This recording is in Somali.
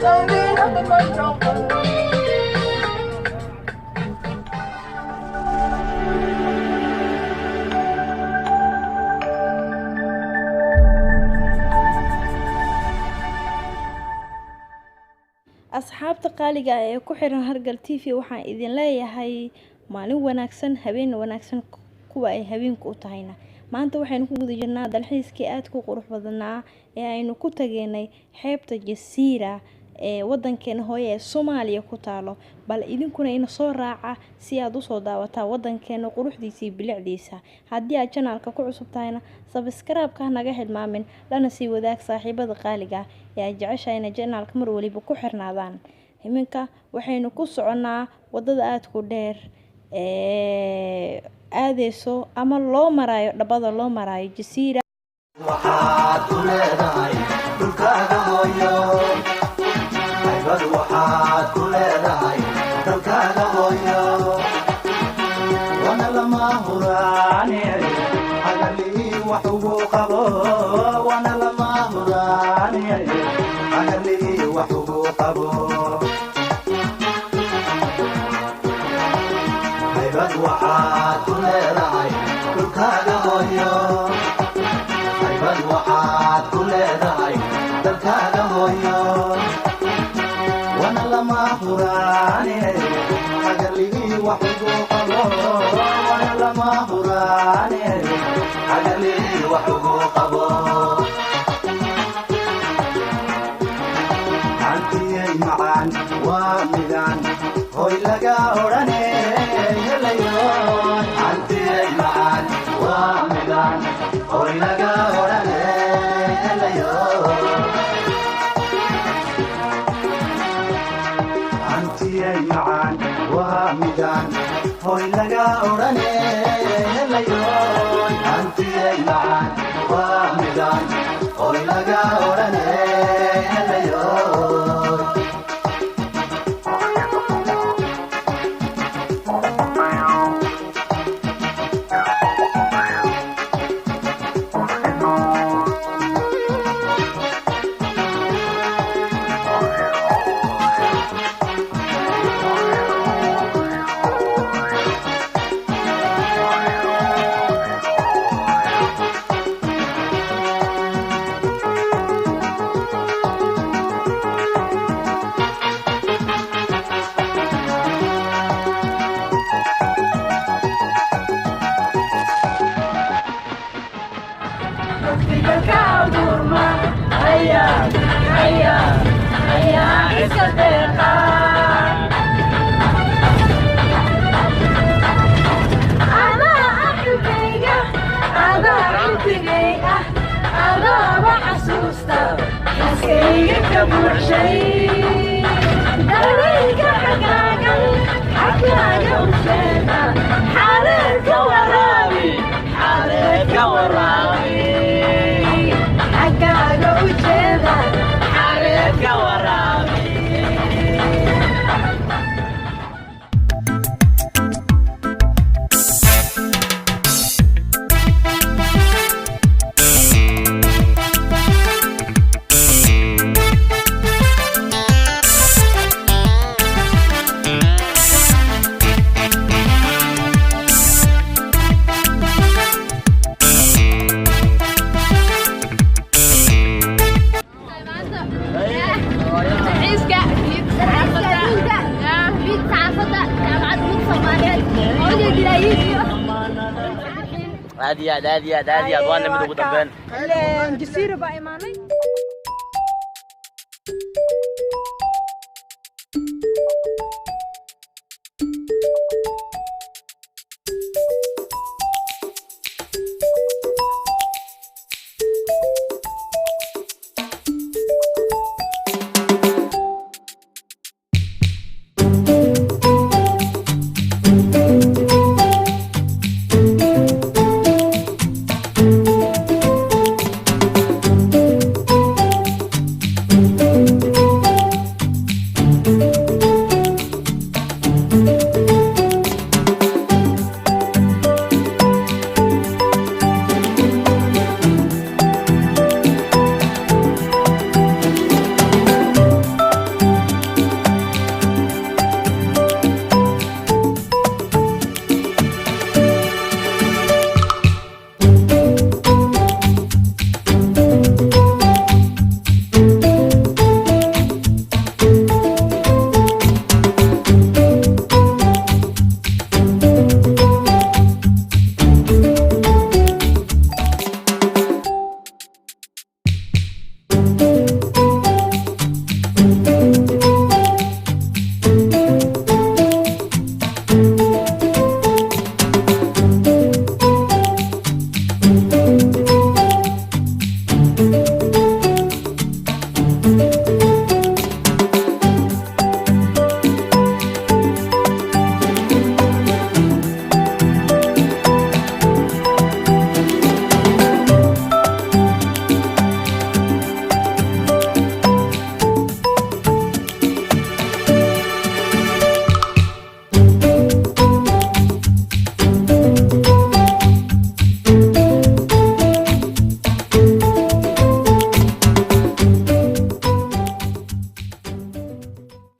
Sounding under control. asxaabta qaaliga ah ee ku xiran Hargal TV waxaan idin leeyahay maalin wanaagsan habeen wanaagsan kuwa ay habeenku u tahayna maanta waxaynu ku guda jirnaa dalxiiskii aad ku qurux badnaa ee aynu ku tageynay xeebta Jasiira ee wadankeena hooyo ee Soomaaliya ku taalo bal idinkuna ina soo raaca si aad u soo daawataa wadankeena quruxdiisa iyo bilicdiisa haddii aad channelka ku cusub tahayna subscribe-ka naga hilmaamin lana sii wadaag saaxiibada qaaliga ee jeceshayna channelka mar waliba ku xirnaadaan iminka waxaynu ku soconaa wadada aad ku dheer aadeyso ama loo marayo dhabada loo marayo Jasiira waxaad u leedahay dhulkaaga hooyo waxaad ku leedahay dhulkaaga hooyo wana lama huraane agalii wax ugu qabo wana lama huraane agalii wax ugu qabo haybad waxaad ku leedahay dhulkaaga hooyo haybad waxaad ku leedahay dhulkaaga hooyo wana lama huraane agalii wax ugu qabo wana lama huraane agalii wax ugu qabo antiyay macaan waa midaan hoy laga odhane helayo antiyay macaan waa midaan hoy laga odhane helayo antiyay macaan waa midaan hoy laga odhane helayo antiyay macaan waa midaan hoy laga odhane helayo عادي وانا من قدام جسيرة بقى إيماني